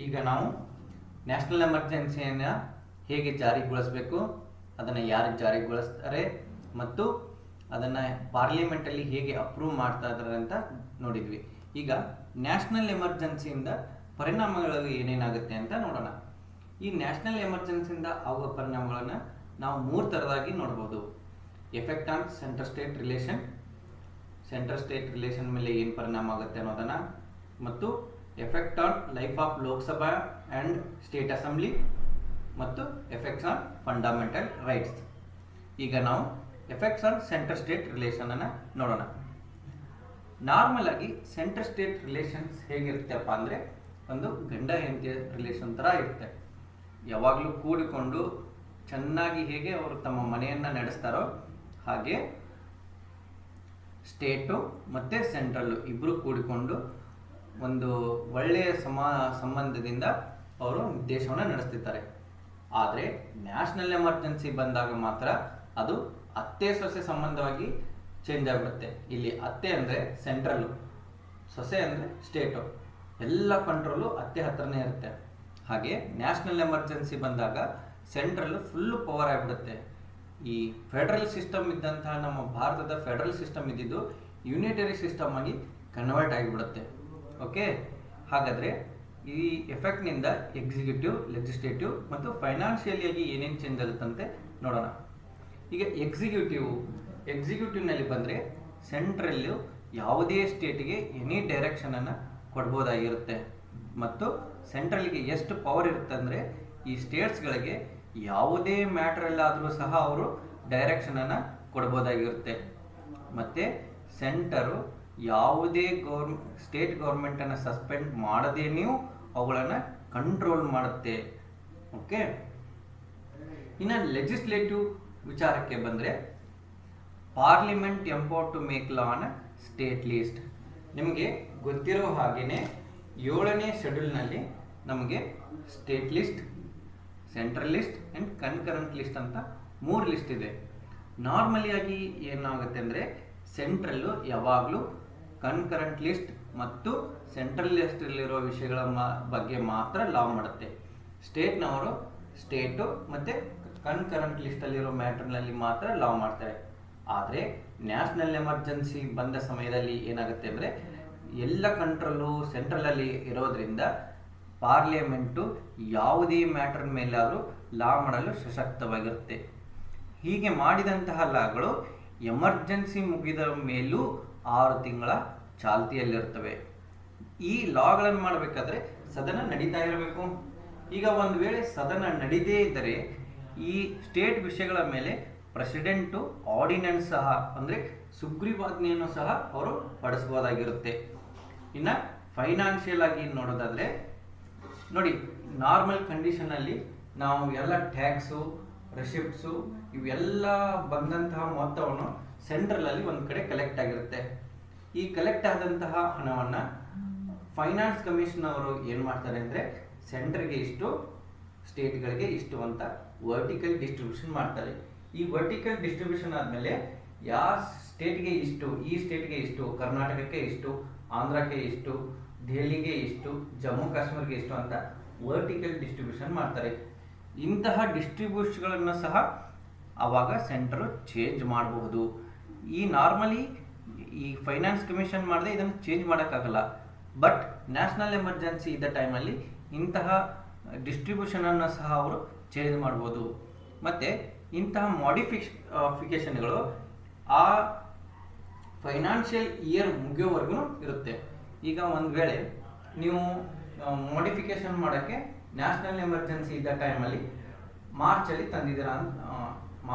ಈಗ ನಾವು ನ್ಯಾಷನಲ್ ಎಮರ್ಜೆನ್ಸಿಯನ್ನು ಹೇಗೆ ಜಾರಿಗೊಳಿಸಬೇಕು, ಅದನ್ನು ಯಾರು ಜಾರಿಗೊಳಿಸ್ತಾರೆ ಮತ್ತು ಅದನ್ನು ಪಾರ್ಲಿಮೆಂಟಲ್ಲಿ ಹೇಗೆ ಅಪ್ರೂವ್ ಮಾಡ್ತಾ ಇದ್ದಾರೆ ಅಂತ ನೋಡಿದ್ವಿ. ಈಗ ನ್ಯಾಷನಲ್ ಎಮರ್ಜೆನ್ಸಿಯಿಂದ ಪರಿಣಾಮಗಳು ಏನೇನಾಗುತ್ತೆ ಅಂತ ನೋಡೋಣ. ಈ ನ್ಯಾಷನಲ್ ಎಮರ್ಜೆನ್ಸಿಯಿಂದ ಆಗುವ ಪರಿಣಾಮಗಳನ್ನು ನಾವು 3 ಥರದಾಗಿ ನೋಡ್ಬೋದು. Effect on central state relation ಮೇಲೆ ಏನು ಪರಿಣಾಮ ಆಗುತ್ತೆ ಅನ್ನೋದನ್ನು, ಮತ್ತು effect on life of Lok Sabha and state assembly, ಮತ್ತು ಎಫೆಕ್ಟ್ಸ್ ಆನ್ ಫಂಡಮೆಂಟಲ್ ರೈಟ್ಸ್. ಈಗ ನಾವು ಎಫೆಕ್ಟ್ಸ್ ಆನ್ ಸೆಂಟ್ರಲ್ ಸ್ಟೇಟ್ ರಿಲೇಷನನ್ನು ನೋಡೋಣ. ನಾರ್ಮಲ್ ಆಗಿ ಸೆಂಟ್ರಲ್ ಸ್ಟೇಟ್ ರಿಲೇಷನ್ಸ್ ಹೇಗಿರುತ್ತಪ್ಪ ಅಂದರೆ, ಒಂದು ಗಂಡ ಹೆಂಡತಿ ರಿಲೇಷನ್ ಥರ ಇರುತ್ತೆ. ಯಾವಾಗಲೂ ಕೂಡಿಕೊಂಡು ಚೆನ್ನಾಗಿ ಹೇಗೆ ಅವರು ತಮ್ಮ ಮನೆಯನ್ನು ನಡೆಸ್ತಾರೋ ಹಾಗೆ ಸ್ಟೇಟು ಮತ್ತು ಸೆಂಟ್ರಲ್ಲು ಇಬ್ಬರು ಕೂಡಿಕೊಂಡು ಒಂದು ಒಳ್ಳೆಯ ಸಂಬಂಧದಿಂದ ಅವರು ದೇಶವನ್ನು ನಡೆಸ್ತಿರ್ತಾರೆ. ಆದರೆ ನ್ಯಾಷನಲ್ ಎಮರ್ಜೆನ್ಸಿ ಬಂದಾಗ ಮಾತ್ರ ಅದು ಅತ್ತೆ ಸೊಸೆ ಸಂಬಂಧವಾಗಿ ಚೇಂಜ್ ಆಗಿಬಿಡುತ್ತೆ. ಇಲ್ಲಿ ಅತ್ತೆ ಅಂದರೆ ಸೆಂಟ್ರಲ್ಲು, ಸೊಸೆ ಅಂದರೆ ಸ್ಟೇಟು, ಎಲ್ಲ ಕಂಟ್ರೋಲು ಅತ್ತೆ ಹತ್ರನೇ ಇರುತ್ತೆ. ಹಾಗೆ ನ್ಯಾಷನಲ್ ಎಮರ್ಜೆನ್ಸಿ ಬಂದಾಗ ಸೆಂಟ್ರಲ್ಲು ಫುಲ್ಲು ಪವರ್ ಆಗಿಬಿಡುತ್ತೆ. ಈ ಫೆಡರಲ್ ಸಿಸ್ಟಮ್ ಇದ್ದಂತಹ ನಮ್ಮ ಭಾರತದ ಫೆಡರಲ್ ಸಿಸ್ಟಮ್ ಇದ್ದಿದ್ದು ಯೂನಿಟರಿ ಸಿಸ್ಟಮ್ ಆಗಿ ಕನ್ವರ್ಟ್ ಆಗಿಬಿಡುತ್ತೆ. ಓಕೆ, ಹಾಗಾದರೆ ಈ ಎಫೆಕ್ಟ್ನಿಂದ ಎಕ್ಸಿಕ್ಯೂಟಿವ್, ಲೆಜಿಸ್ಲೇಟಿವ್ ಮತ್ತು ಫೈನಾನ್ಷಿಯಲಿಯಾಗಿ ಏನೇನು ಚೇಂಜ್ ಆಗುತ್ತಂತೆ ನೋಡೋಣ. ಈಗ ಎಕ್ಸಿಕ್ಯೂಟಿವ್ನಲ್ಲಿ ಬಂದರೆ ಸೆಂಟ್ರಲ್ಲು ಯಾವುದೇ ಸ್ಟೇಟಿಗೆ ಎನಿ ಡೈರೆಕ್ಷನನ್ನು ಕೊಡ್ಬೋದಾಗಿರುತ್ತೆ. ಮತ್ತು ಸೆಂಟ್ರಲ್ಗೆ ಎಷ್ಟು ಪವರ್ ಇರುತ್ತೆ ಅಂದರೆ ಈ ಸ್ಟೇಟ್ಸ್ಗಳಿಗೆ ಯಾವುದೇ ಮ್ಯಾಟ್ರಲ್ಲಾದರೂ ಸಹ ಅವರು ಡೈರೆಕ್ಷನನ್ನು ಕೊಡ್ಬೋದಾಗಿರುತ್ತೆ. ಮತ್ತು ಸೆಂಟರು ಯಾವುದೇ ಸ್ಟೇಟ್ ಗೌರ್ಮೆಂಟನ್ನು ಸಸ್ಪೆಂಡ್ ಮಾಡದೇನೆಯೂ ಅವುಗಳನ್ನು ಕಂಟ್ರೋಲ್ ಮಾಡುತ್ತೆ. ಓಕೆ, ಇನ್ನು ಲೆಜಿಸ್ಲೇಟಿವ್ ವಿಚಾರಕ್ಕೆ ಬಂದರೆ parliament empowered to make law on state list. ನಿಮಗೆ ಗೊತ್ತಿರೋ ಹಾಗೆಯೇ 7ನೇ ಶೆಡ್ಯೂಲ್ನಲ್ಲಿ ನಮಗೆ state list, central list and concurrent list ಅಂತ 3 ಲಿಸ್ಟ್ ಇದೆ. ನಾರ್ಮಲಿಯಾಗಿ ಏನಾಗುತ್ತೆ ಅಂದರೆ ಸೆಂಟ್ರಲ್ಲು ಯಾವಾಗಲೂ ಕನ್ಕರೆಂಟ್ ಲಿಸ್ಟ್ ಮತ್ತು ಸೆಂಟ್ರಲ್ ಲಿಸ್ಟಲ್ಲಿರೋ ವಿಷಯಗಳ ಬಗ್ಗೆ ಮಾತ್ರ ಲಾ ಮಾಡುತ್ತೆ. ಸ್ಟೇಟ್ನವರು ಸ್ಟೇಟು ಮತ್ತು ಕನ್ಕರೆಂಟ್ ಲಿಸ್ಟಲ್ಲಿರೋ ಮ್ಯಾಟರ್ನಲ್ಲಿ ಮಾತ್ರ ಲಾ ಮಾಡ್ತಾರೆ. ಆದರೆ ನ್ಯಾಷನಲ್ ಎಮರ್ಜೆನ್ಸಿ ಬಂದ ಸಮಯದಲ್ಲಿ ಏನಾಗುತ್ತೆ ಅಂದರೆ ಎಲ್ಲ ಕಂಟ್ರೋಲು ಸೆಂಟ್ರಲಲ್ಲಿ ಇರೋದ್ರಿಂದ ಪಾರ್ಲಿಮೆಂಟು ಯಾವುದೇ ಮ್ಯಾಟರ್ ಮೇಲಾದರೂ ಲಾ ಮಾಡಲು ಸಶಕ್ತವಾಗಿರುತ್ತೆ. ಹೀಗೆ ಮಾಡಿದಂತಹ ಲಾಗಳು ಎಮರ್ಜೆನ್ಸಿ ಮುಗಿದ ಮೇಲೂ 6 ತಿಂಗಳ ಚಾಲ್ತಿಯಲ್ಲಿರ್ತವೆ. ಈ ಲಾಗಳನ್ನು ಮಾಡಬೇಕಾದ್ರೆ ಸದನ ನಡೀತಾ ಇರಬೇಕು. ಈಗ ಒಂದು ವೇಳೆ ಸದನ ನಡೀದೇ ಇದ್ದರೆ ಈ ಸ್ಟೇಟ್ ವಿಷಯಗಳ ಮೇಲೆ ಪ್ರೆಸಿಡೆಂಟು ಆರ್ಡಿನೆನ್ಸ್ ಸಹ ಅಂದರೆ ಸುಗ್ರೀವಾಜ್ಞೆಯನ್ನು ಸಹ ಅವರು ಹೊರಡಿಸ್ಬೋದಾಗಿರುತ್ತೆ. ಇನ್ನು ಫೈನಾನ್ಷಿಯಲ್ ಆಗಿ ನೋಡೋದಾದರೆ ನೋಡಿ, ನಾರ್ಮಲ್ ಕಂಡೀಷನಲ್ಲಿ ನಾವು ಎಲ್ಲ ಟ್ಯಾಕ್ಸು, ರೆಸಿಪ್ಟ್ಸು ಇವೆಲ್ಲ ಬಂದಂತಹ ಮೊತ್ತವನ್ನು ಸೆಂಟ್ರಲಲ್ಲಿ ಒಂದು ಕಡೆ ಕಲೆಕ್ಟ್ ಆಗಿರುತ್ತೆ. ಈ ಕಲೆಕ್ಟ್ ಆದಂತಹ ಹಣವನ್ನು ಫೈನಾನ್ಸ್ ಕಮಿಷನ್ ಅವರು ಏನು ಮಾಡ್ತಾರೆ ಅಂದರೆ ಸೆಂಟ್ರಿಗೆ ಇಷ್ಟು, ಸ್ಟೇಟ್ಗಳಿಗೆ ಇಷ್ಟು ಅಂತ ವರ್ಟಿಕಲ್ ಡಿಸ್ಟ್ರಿಬ್ಯೂಷನ್ ಮಾಡ್ತಾರೆ. ಈ ವರ್ಟಿಕಲ್ ಡಿಸ್ಟ್ರಿಬ್ಯೂಷನ್ ಆದಮೇಲೆ ಯಾವ ಸ್ಟೇಟ್ಗೆ ಇಷ್ಟು, ಈ ಸ್ಟೇಟ್ಗೆ ಇಷ್ಟು, ಕರ್ನಾಟಕಕ್ಕೆ ಇಷ್ಟು, ಆಂಧ್ರಕ್ಕೆ ಇಷ್ಟು, ದೆಹಲಿಗೆ ಇಷ್ಟು, ಜಮ್ಮು ಕಾಶ್ಮೀರ್ಗೆ ಇಷ್ಟು ಅಂತ ವರ್ಟಿಕಲ್ ಡಿಸ್ಟ್ರಿಬ್ಯೂಷನ್ ಮಾಡ್ತಾರೆ. ಇಂತಹ ಡಿಸ್ಟ್ರಿಬ್ಯೂಷನ್ಗಳನ್ನು ಸಹ ಆವಾಗ ಸೆಂಟ್ರು ಚೇಂಜ್ ಮಾಡಬಹುದು. ಈ ನಾರ್ಮಲಿ ಈ ಫೈನಾನ್ಸ್ ಕಮಿಷನ್ ಮಾಡದೆ ಇದನ್ನು ಚೇಂಜ್ ಮಾಡೋಕ್ಕಾಗಲ್ಲ. ಬಟ್ ನ್ಯಾಷನಲ್ ಎಮರ್ಜೆನ್ಸಿ ಇದ್ದ ಟೈಮಲ್ಲಿ ಇಂತಹ ಡಿಸ್ಟ್ರಿಬ್ಯೂಷನನ್ನು ಸಹ ಅವರು ಚೇಂಜ್ ಮಾಡ್ಬೋದು. ಮತ್ತು ಇಂತಹ ಮಾಡಿಫಿಕೇಷನ್ಗಳು ಆ ಫೈನಾನ್ಷಿಯಲ್ ಇಯರ್ ಮುಗಿಯೋವರೆಗೂ ಇರುತ್ತೆ. ಈಗ ಒಂದು ವೇಳೆ ನೀವು ಮಾಡಿಫಿಕೇಷನ್ ಮಾಡೋಕ್ಕೆ ನ್ಯಾಷನಲ್ ಎಮರ್ಜೆನ್ಸಿ ಇದ್ದ ಟೈಮಲ್ಲಿ ಮಾರ್ಚಲ್ಲಿ ತಂದಿದ್ದೀರಾ,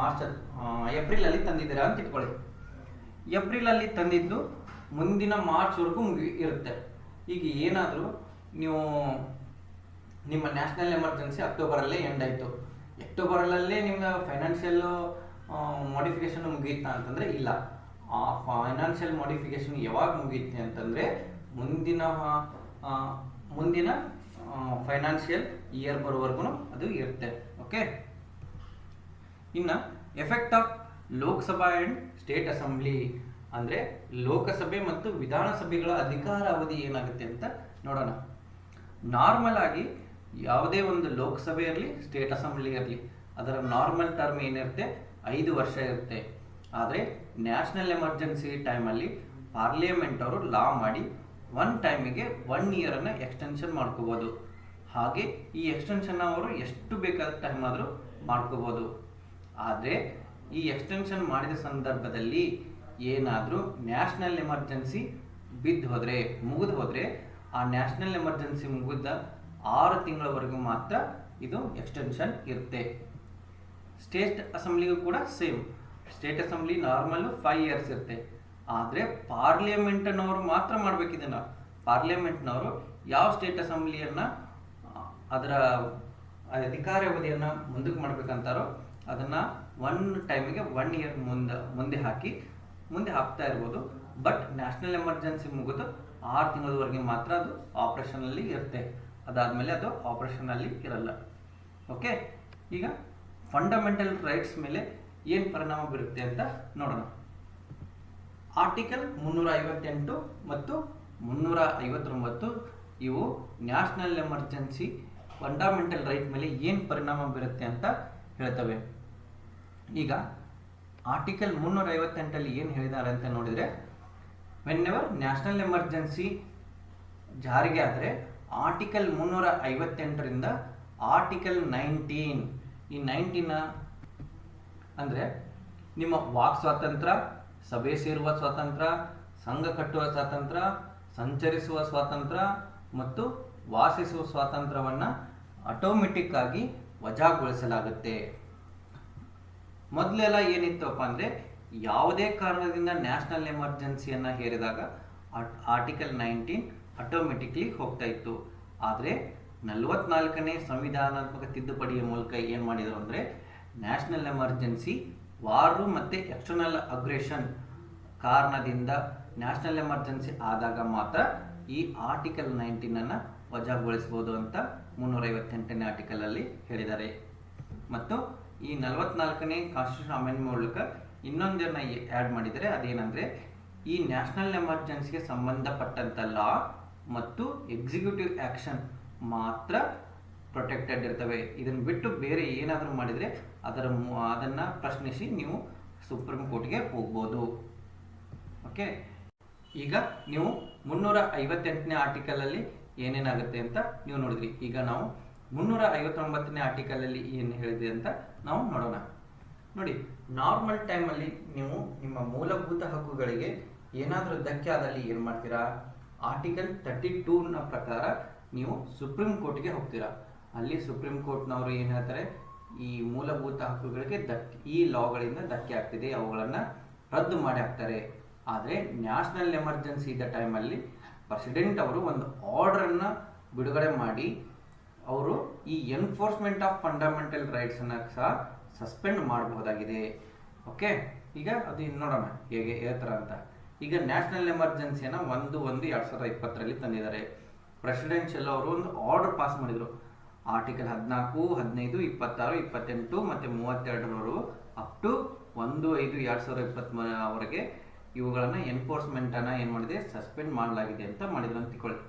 ಏಪ್ರಿಲಲ್ಲಿ ತಂದಿದ್ದೀರಾ ಅಂತ ಇಟ್ಕೊಳ್ಳಿ. ಏಪ್ರಿಲಲ್ಲಿ ತಂದಿದ್ದು ಮುಂದಿನ ಮಾರ್ಚ್ವರೆಗೂ ಇರುತ್ತೆ. ಈಗ ಏನಾದರೂ ನೀವು ನಿಮ್ಮ ನ್ಯಾಷನಲ್ ಎಮರ್ಜೆನ್ಸಿ ಅಕ್ಟೋಬರಲ್ಲೇ ಎಂಡ್ ಆಯಿತು, ಅಕ್ಟೋಬರಲ್ಲೇ ನಿಮ್ಮ ಫೈನಾನ್ಷಿಯಲ್ ಮಾಡಿಫಿಕೇಷನ್ ಮುಗಿಯುತ್ತಾ ಅಂತಂದರೆ ಇಲ್ಲ. ಆ ಫೈನಾನ್ಷಿಯಲ್ ಮಾಡಿಫಿಕೇಷನ್ ಯಾವಾಗ ಮುಗಿಯುತ್ತೆ ಅಂತಂದರೆ ಮುಂದಿನ ಫೈನಾನ್ಷಿಯಲ್ ಇಯರ್ ಬರೋವರೆಗೂ ಅದು ಇರುತ್ತೆ. ಓಕೆ, ಇನ್ನು effect of Lok Sabha and state assembly ಅಂದರೆ ಲೋಕಸಭೆ ಮತ್ತು ವಿಧಾನಸಭೆಗಳ ಅಧಿಕಾರ ಅವಧಿ ಏನಾಗುತ್ತೆ ಅಂತ ನೋಡೋಣ. ನಾರ್ಮಲ್ ಆಗಿ ಯಾವುದೇ ಒಂದು ಲೋಕಸಭೆ ಇರಲಿ, ಸ್ಟೇಟ್ ಅಸೆಂಬ್ಲಿ ಇರಲಿ, ಅದರ ನಾರ್ಮಲ್ ಟರ್ಮ್ ಏನಿರುತ್ತೆ 5 ವರ್ಷ ಇರುತ್ತೆ. ಆದರೆ ನ್ಯಾಷನಲ್ ಎಮರ್ಜೆನ್ಸಿ ಟೈಮಲ್ಲಿ ಪಾರ್ಲಿಮೆಂಟ್ ಅವರು ಲಾ ಮಾಡಿ 1 ಟೈಮಿಗೆ 1 ಇಯರನ್ನು ಎಕ್ಸ್ಟೆನ್ಷನ್ ಮಾಡ್ಕೋಬೋದು. ಹಾಗೆ ಈ ಎಕ್ಸ್ಟೆನ್ಷನ್ ಅವರು ಎಷ್ಟು ಬೇಕಾದ ಟೈಮ್ ಆದರೂ ಮಾಡ್ಕೋಬೋದು. ಆದರೆ ಈ ಎಕ್ಸ್ಟೆನ್ಷನ್ ಮಾಡಿದ ಸಂದರ್ಭದಲ್ಲಿ ಏನಾದರೂ ನ್ಯಾಷನಲ್ ಎಮರ್ಜೆನ್ಸಿ ಮುಗಿದು ಹೋದರೆ ಆ ನ್ಯಾಷನಲ್ ಎಮರ್ಜೆನ್ಸಿ ಮುಗಿದ 6 ತಿಂಗಳವರೆಗೂ ಮಾತ್ರ ಇದು ಎಕ್ಸ್ಟೆನ್ಷನ್ ಇರುತ್ತೆ. ಸ್ಟೇಟ್ ಅಸೆಂಬ್ಲಿಗೂ ಕೂಡ same. State assembly normal 5 years ಇರುತ್ತೆ. ಆದರೆ ಪಾರ್ಲಿಮೆಂಟ್ನವರು ಮಾತ್ರ ಮಾಡಬೇಕಿದನ್ನು. ಪಾರ್ಲಿಮೆಂಟ್ನವರು ಯಾವ ಸ್ಟೇಟ್ ಅಸೆಂಬ್ಲಿಯನ್ನು ಅದರ ಅಧಿಕಾರಾವಧಿಯನ್ನು ಮುಂದಕ್ಕೆ ಮಾಡಬೇಕಂತಾರೋ ಅದನ್ನು 1 ಟೈಮಿಗೆ 1 ಇಯರ್ ಮುಂದೆ ಹಾಕ್ತಾ ಇರ್ಬೋದು. ಬಟ್ ನ್ಯಾಷನಲ್ ಎಮರ್ಜೆನ್ಸಿ ಮುಗಿದು 6 ತಿಂಗಳವರೆಗೆ ಮಾತ್ರ ಅದು ಆಪ್ರೇಷನಲ್ಲಿ ಇರುತ್ತೆ. ಅದಾದಮೇಲೆ ಅದು ಆಪ್ರೇಷನಲ್ಲಿ ಇರಲ್ಲ. ಓಕೆ, ಈಗ ಫಂಡಮೆಂಟಲ್ ರೈಟ್ಸ್ ಮೇಲೆ ಏನು ಪರಿಣಾಮ ಬೀರುತ್ತೆ ಅಂತ ನೋಡೋಣ. ಆರ್ಟಿಕಲ್ 358 ಮತ್ತು 359 ಇವು ನ್ಯಾಷನಲ್ ಎಮರ್ಜೆನ್ಸಿ ಫಂಡಮೆಂಟಲ್ ರೈಟ್ ಮೇಲೆ ಏನು ಪರಿಣಾಮ ಬೀರುತ್ತೆ ಅಂತ ಹೇಳ್ತವೆ. ಈಗ ಆರ್ಟಿಕಲ್ 358 ಏನು ಹೇಳಿದ್ದಾರೆ ಅಂತ ನೋಡಿದರೆ, ವೆನ್ ಎವರ್ ನ್ಯಾಷನಲ್ ಎಮರ್ಜೆನ್ಸಿ ಜಾರಿಗೆ ಆದರೆ ಆರ್ಟಿಕಲ್ 358ರಿಂದ ಆರ್ಟಿಕಲ್ 19, ಈ 19 ಅಂದರೆ ನಿಮ್ಮ ವಾಕ್ ಸ್ವಾತಂತ್ರ್ಯ, ಸಭೆ ಸೇರುವ ಸ್ವಾತಂತ್ರ್ಯ, ಸಂಘ ಕಟ್ಟುವ ಸ್ವಾತಂತ್ರ್ಯ, ಸಂಚರಿಸುವ ಸ್ವಾತಂತ್ರ್ಯ ಮತ್ತು ವಾಸಿಸುವ ಸ್ವಾತಂತ್ರ್ಯವನ್ನು ಆಟೋಮೆಟಿಕ್ ಆಗಿ ವಜಾಗೊಳಿಸಲಾಗುತ್ತೆ. ಮೊದಲೆಲ್ಲ ಏನಿತ್ತಪ್ಪ ಅಂದರೆ ಯಾವುದೇ ಕಾರಣದಿಂದ ನ್ಯಾಷನಲ್ ಎಮರ್ಜೆನ್ಸಿಯನ್ನು ಹೇರಿದಾಗ ಆರ್ಟಿಕಲ್ 19 ಆಟೋಮೆಟಿಕ್ಲಿ ಹೋಗ್ತಾ ಇತ್ತು. ಆದರೆ 44ನೇ ಸಂವಿಧಾನಾತ್ಮಕ ತಿದ್ದುಪಡಿಯ ಮೂಲಕ ಏನು ಮಾಡಿದರು ಅಂದರೆ, ನ್ಯಾಷನಲ್ ಎಮರ್ಜೆನ್ಸಿ ವಾರು ಮತ್ತು ಎಕ್ಸ್ಟರ್ನಲ್ ಅಗ್ರೆಷನ್ ಕಾರಣದಿಂದ ನ್ಯಾಷನಲ್ ಎಮರ್ಜೆನ್ಸಿ ಆದಾಗ ಮಾತ್ರ ಈ ಆರ್ಟಿಕಲ್ 19 ವಜಾಗೊಳಿಸ್ಬೋದು ಅಂತ 358ನೇ ಆರ್ಟಿಕಲಲ್ಲಿ ಹೇಳಿದ್ದಾರೆ. ಮತ್ತು ಈ 44ನೇ ಕಾನ್ಸ್ಟಿಟ್ಯೂಷನ್ ಅಮೆಂಡ್ಮೆಂಟ್ ಮೂಲಕ ಇನ್ನೊಂದನ್ನು ಆ್ಯಡ್ ಮಾಡಿದರೆ, ಅದೇನೆಂದರೆ ಈ ನ್ಯಾಷನಲ್ ಎಮರ್ಜೆನ್ಸಿಗೆ ಸಂಬಂಧಪಟ್ಟಂಥ ಲಾ ಮತ್ತು ಎಕ್ಸಿಕ್ಯೂಟಿವ್ ಆ್ಯಕ್ಷನ್ ಮಾತ್ರ ಪ್ರೊಟೆಕ್ಟೆಡ್ ಇರ್ತವೆ. ಇದನ್ನು ಬಿಟ್ಟು ಬೇರೆ ಏನಾದರೂ ಮಾಡಿದರೆ ಅದನ್ನು ಪ್ರಶ್ನಿಸಿ ನೀವು ಸುಪ್ರೀಂ ಕೋರ್ಟ್ಗೆ ಹೋಗ್ಬೋದು. ಓಕೆ, ಈಗ ನೀವು 358ನೇ ಆರ್ಟಿಕಲಲ್ಲಿ ಏನೇನಾಗುತ್ತೆ ಅಂತ ನೀವು ನೋಡಿದ್ರಿ. ಈಗ ನಾವು 359ನೇ ಆರ್ಟಿಕಲಲ್ಲಿ ಏನು ಹೇಳಿದೆ ಅಂತ ನಾವು ನೋಡೋಣ. ನೋಡಿ, ನಾರ್ಮಲ್ ಟೈಮಲ್ಲಿ ನೀವು ನಿಮ್ಮ ಮೂಲಭೂತ ಹಕ್ಕುಗಳಿಗೆ ಏನಾದರೂ ಧಕ್ಕೆ ಆದಲ್ಲಿ ಏನು ಮಾಡ್ತೀರಾ? ಆರ್ಟಿಕಲ್ 32ನ ಪ್ರಕಾರ ನೀವು ಸುಪ್ರೀಂ ಕೋರ್ಟ್ಗೆ ಹೋಗ್ತೀರಾ. ಅಲ್ಲಿ ಸುಪ್ರೀಂ ಕೋರ್ಟ್ನವರು ಏನು ಹೇಳ್ತಾರೆ, ಈ ಮೂಲಭೂತ ಹಕ್ಕುಗಳಿಗೆ ಈ ಲಾಗಳಿಂದ ಧಕ್ಕೆ ಆಗ್ತಿದೆ, ಅವುಗಳನ್ನು ರದ್ದು ಮಾಡಿ ಹಾಕ್ತಾರೆ. ಆದರೆ ನ್ಯಾಷನಲ್ ಎಮರ್ಜೆನ್ಸಿ ಇದ್ದ ಟೈಮಲ್ಲಿ ಪ್ರೆಸಿಡೆಂಟ್ ಅವರು ಒಂದು ಆರ್ಡರನ್ನು ಬಿಡುಗಡೆ ಮಾಡಿ ಅವರು ಈ ಎನ್ಫೋರ್ಸ್ಮೆಂಟ್ ಆಫ್ ಫಂಡಮೆಂಟಲ್ ರೈಟ್ಸನ್ನು ಸಹ ಸಸ್ಪೆಂಡ್ ಮಾಡಬಹುದಾಗಿದೆ. ಓಕೆ, ಈಗ ಅದು ನೋಡೋಣ ಹೇಗೆ ಥರ ಅಂತ. ಈಗ ನ್ಯಾಷನಲ್ ಎಮರ್ಜೆನ್ಸಿಯನ್ನು 1/1/2020ರಲ್ಲಿ ತಂದಿದ್ದಾರೆ. ಪ್ರೆಸಿಡೆನ್ಷಿಯಲ್ ಅವರು ಒಂದು ಆರ್ಡರ್ ಪಾಸ್ ಮಾಡಿದರು. ಆರ್ಟಿಕಲ್ 14, 15, 26, 28 ಮತ್ತು 32ರವರೆಗೂ ಅಪ್ ಟು 1/5/2020ವರೆಗೆ ಇವುಗಳನ್ನು ಎನ್ಫೋರ್ಸ್ಮೆಂಟನ್ನು ಏನು ಮಾಡಿದೆ, ಸಸ್ಪೆಂಡ್ ಮಾಡಲಾಗಿದೆ ಅಂತ ಮಾಡಿದ್ರು ಅಂತ ತಿಳ್ಕೊಳ್ಳಿ.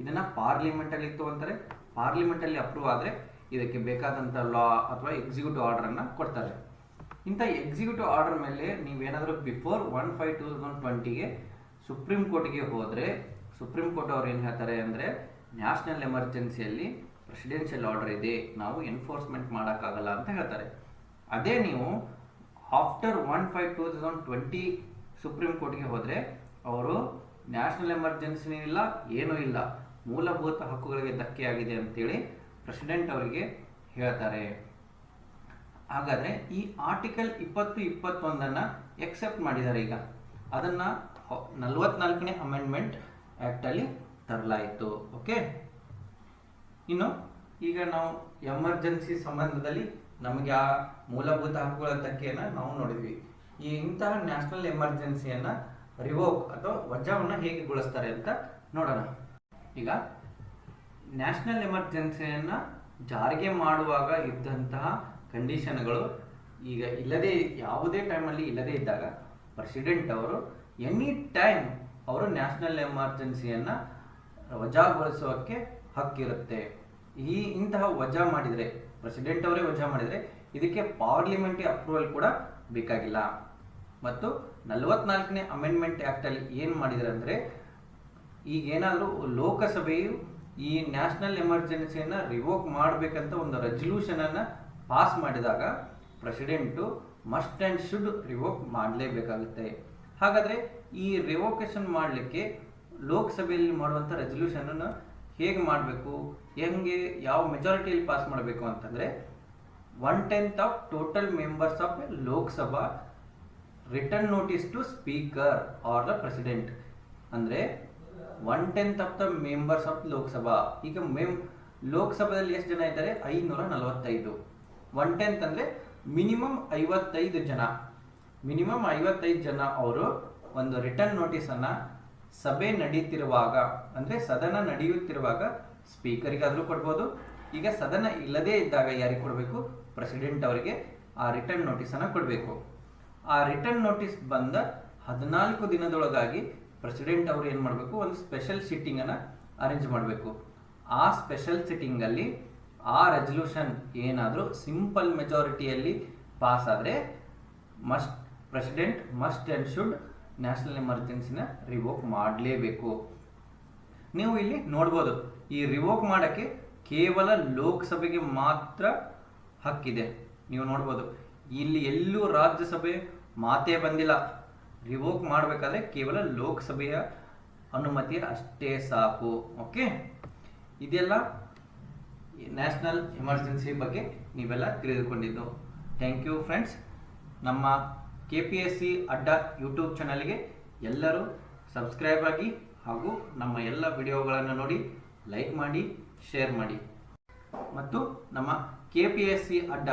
ಇದನ್ನು ಪಾರ್ಲಿಮೆಂಟಲ್ಲಿ ತೊಗೊತಾರೆ. ಪಾರ್ಲಿಮೆಂಟಲ್ಲಿ ಅಪ್ರೂವ್ ಆದರೆ ಇದಕ್ಕೆ ಬೇಕಾದಂಥ ಲಾ ಅಥವಾ ಎಕ್ಸಿಕ್ಯೂಟಿವ್ ಆರ್ಡರನ್ನು ಕೊಡ್ತಾರೆ. ಇಂಥ ಎಕ್ಸಿಕ್ಯೂಟಿವ್ ಆರ್ಡರ್ ಮೇಲೆ ನೀವೇನಾದರೂ ಬಿಫೋರ್ 1/5/2020ಗೆ ಸುಪ್ರೀಂ ಕೋರ್ಟ್ಗೆ ಹೋದರೆ ಸುಪ್ರೀಂ ಕೋರ್ಟ್ ಅವ್ರು ಏನು ಹೇಳ್ತಾರೆ ಅಂದರೆ, ನ್ಯಾಷನಲ್ ಎಮರ್ಜೆನ್ಸಿಯಲ್ಲಿ ಪ್ರೆಸಿಡೆನ್ಷಿಯಲ್ ಆರ್ಡರ್ ಇದೆ, ನಾವು ಎನ್ಫೋರ್ಸ್ಮೆಂಟ್ ಮಾಡೋಕ್ಕಾಗಲ್ಲ ಅಂತ ಹೇಳ್ತಾರೆ. ಅದೇ ನೀವು ಆಫ್ಟರ್ 1/5/2020 ಸುಪ್ರೀಂ ಕೋರ್ಟ್ಗೆ ಹೋದರೆ ಅವರು ನ್ಯಾಷನಲ್ ಎಮರ್ಜೆನ್ಸಿನೂ ಇಲ್ಲ, ಏನೂ ಇಲ್ಲ, ಮೂಲಭೂತ ಹಕ್ಕುಗಳಿಗೆ ಧಕ್ಕೆ ಆಗಿದೆ ಅಂತೇಳಿ ಪ್ರೆಸಿಡೆಂಟ್ ಅವರಿಗೆ ಹೇಳ್ತಾರೆ. ಹಾಗಾದರೆ ಈ ಆರ್ಟಿಕಲ್ 20, 21 ಎಕ್ಸೆಪ್ಟ್ ಮಾಡಿದ್ದಾರೆ. ಈಗ ಅದನ್ನು 44ನೇ ಅಮೆಂಡ್ಮೆಂಟ್ ಆ್ಯಕ್ಟಲ್ಲಿ ತರಲಾಯಿತು. ಓಕೆ, ಇನ್ನು ಈಗ ನಾವು ಎಮರ್ಜೆನ್ಸಿ ಸಂಬಂಧದಲ್ಲಿ ನಮಗೆ ಆ ಮೂಲಭೂತ ಹಕ್ಕುಗಳ ಧಕ್ಕೆಯನ್ನು ನಾವು ನೋಡಿದ್ವಿ. ಈ ಇಂತಹ ನ್ಯಾಷನಲ್ ಎಮರ್ಜೆನ್ಸಿಯನ್ನು ರಿವೋಕ್ ಅಥವಾ ವಜಾವನ್ನು ಹೇಗೆ ಗೊಳಿಸ್ತಾರೆ ಅಂತ ನೋಡೋಣ. ಈಗ ನ್ಯಾಷನಲ್ ಎಮರ್ಜೆನ್ಸಿಯನ್ನು ಜಾರಿಗೆ ಮಾಡುವಾಗ ಇದ್ದಂತಹ ಕಂಡೀಷನ್ಗಳು ಈಗ ಇಲ್ಲದೇ, ಯಾವುದೇ ಟೈಮಲ್ಲಿ ಇಲ್ಲದೇ ಇದ್ದಾಗ ಪ್ರೆಸಿಡೆಂಟ್ ಅವರು ಎನಿ ಟೈಮ್ ಅವರು ನ್ಯಾಷನಲ್ ಎಮರ್ಜೆನ್ಸಿಯನ್ನು ವಜಾಗೊಳಿಸೋಕ್ಕೆ ಹಕ್ಕಿರುತ್ತೆ. ಇಂತಹ ವಜಾ ಮಾಡಿದರೆ, ಪ್ರೆಸಿಡೆಂಟ್ ಅವರೇ ವಜಾ ಮಾಡಿದರೆ ಇದಕ್ಕೆ ಪಾರ್ಲಿಮೆಂಟ್ರಿ ಅಪ್ರೂವಲ್ ಕೂಡ ಬೇಕಾಗಿಲ್ಲ. ಮತ್ತು 44ನೇ ಅಮೆಂಡ್ಮೆಂಟ್ ಆ್ಯಕ್ಟಲ್ಲಿ ಏನು ಮಾಡಿದರೆ ಅಂದರೆ, ಈಗೇನಾದರೂ ಲೋಕಸಭೆಯು ಈ ನ್ಯಾಷನಲ್ ಎಮರ್ಜೆನ್ಸಿಯನ್ನು ರಿವೋಕ್ ಮಾಡಬೇಕಂತ ಒಂದು ರೆಸಲ್ಯೂಷನನ್ನು ಪಾಸ್ ಮಾಡಿದಾಗ president must and should revoke ಮಾಡಲೇಬೇಕಾಗುತ್ತೆ. ಹಾಗಾದರೆ ಈ ರಿವೋಕೇಷನ್ ಮಾಡಲಿಕ್ಕೆ ಲೋಕಸಭೆಯಲ್ಲಿ ಮಾಡುವಂಥ ರೆಸಲ್ಯೂಷನನ್ನು ಹೇಗೆ ಮಾಡಬೇಕು, ಹೆಂಗೆ, ಯಾವ ಮೆಜಾರಿಟಿಯಲ್ಲಿ ಪಾಸ್ ಮಾಡಬೇಕು ಅಂತಂದರೆ, 1/10 of total members of Lok Sabha return notice to speaker or the president. ಅಂದರೆ 1/10 of the members of Lok Sabha. ಈಗ ಲೋಕಸಭೆಯಲ್ಲಿ ಎಷ್ಟು ಜನ ಇದ್ದಾರೆ? 545. 1/10 ಅಂದರೆ ಮಿನಿಮಮ್ 55 ಜನ. ಮಿನಿಮಮ್ 55 ಜನ ಅವರು ಒಂದು ರಿಟರ್ನ್ ನೋಟಿಸನ್ನು ಸಭೆ ನಡೀತಿರುವಾಗ, ಅಂದರೆ ಸದನ ನಡೆಯುತ್ತಿರುವಾಗ ಸ್ಪೀಕರಿಗಾದರೂ ಕೊಡ್ಬೋದು. ಈಗ ಸದನ ಇಲ್ಲದೇ ಇದ್ದಾಗ ಯಾರಿಗೆ ಕೊಡಬೇಕು? ಪ್ರೆಸಿಡೆಂಟ್ ಅವರಿಗೆ ಆ ರಿಟರ್ನ್ ನೋಟಿಸನ್ನು ಕೊಡಬೇಕು. ಆ ರಿಟರ್ನ್ ನೋಟಿಸ್ ಬಂದ 14 ದಿನದೊಳಗಾಗಿ ಪ್ರೆಸಿಡೆಂಟ್ ಅವರು ಏನು ಮಾಡಬೇಕು? ಒಂದು ಸ್ಪೆಷಲ್ ಸಿಟ್ಟಿಂಗನ್ನು ಅರೇಂಜ್ ಮಾಡಬೇಕು. ಆ ಸ್ಪೆಷಲ್ ಸಿಟ್ಟಿಂಗಲ್ಲಿ ಆ ರೆಸಲ್ಯೂಷನ್ ಏನಾದರೂ ಸಿಂಪಲ್ ಮೆಜಾರಿಟಿಯಲ್ಲಿ ಪಾಸ್ ಆದರೆ president must and should national ಎಮರ್ಜೆನ್ಸಿನ ರಿವೋಕ್ ಮಾಡಲೇಬೇಕು. ನೀವು ಇಲ್ಲಿ ನೋಡ್ಬೋದು, ಈ ರಿವೋಕ್ ಮಾಡೋಕ್ಕೆ ಕೇವಲ ಲೋಕಸಭೆಗೆ ಮಾತ್ರ ಹಕ್ಕಿದೆ. ನೀವು ನೋಡ್ಬೋದು, ಇಲ್ಲಿ ಎಲ್ಲೂ ರಾಜ್ಯಸಭೆ ಮಾತೇ ಬಂದಿಲ್ಲ. ರಿವೋಕ್ ಮಾಡಬೇಕಾದ್ರೆ ಕೇವಲ ಲೋಕಸಭೆಯ ಅನುಮತಿ ಅಷ್ಟೇ ಸಾಕು. ಓಕೆ, ಇದೆಲ್ಲ ನ್ಯಾಷನಲ್ ಎಮರ್ಜೆನ್ಸಿ ಬಗ್ಗೆ ನೀವೆಲ್ಲ ತಿಳಿದುಕೊಂಡಿದ್ದು. Thank you friends. ನಮ್ಮ KPSC ಅಡ್ಡ ಯೂಟ್ಯೂಬ್ ಚಾನಲ್ಗೆ ಎಲ್ಲರೂ ಸಬ್ಸ್ಕ್ರೈಬ್ ಆಗಿ ಹಾಗೂ ನಮ್ಮ ಎಲ್ಲ ವಿಡಿಯೋಗಳನ್ನು ನೋಡಿ ಲೈಕ್ ಮಾಡಿ, ಶೇರ್ ಮಾಡಿ. ಮತ್ತು ನಮ್ಮ KPSC ಅಡ್ಡ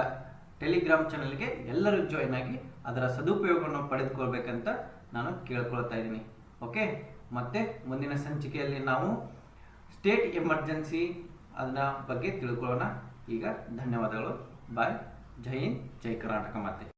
ಟೆಲಿಗ್ರಾಮ್ ಚಾನಲ್ಗೆ ಎಲ್ಲರೂ ಜಾಯ್ನ್ ಆಗಿ ಅದರ ಸದುಪಯೋಗವನ್ನು ಪಡೆದುಕೊಳ್ಬೇಕಂತ ನಾನು ಕೇಳ್ಕೊಳ್ತಾ ಇದ್ದೀನಿ. ಓಕೆ, ಮತ್ತೆ ಮುಂದಿನ ಸಂಚಿಕೆಯಲ್ಲಿ ನಾವು ಸ್ಟೇಟ್ ಎಮರ್ಜೆನ್ಸಿ ಅದರ ಬಗ್ಗೆ ತಿಳ್ಕೊಳ್ಳೋಣ. ಈಗ ಧನ್ಯವಾದಗಳು. ಬಾಯ್. ಜೈ ಹಿಂದ್, ಜೈ ಕರ್ನಾಟಕ ಮಾತೆ.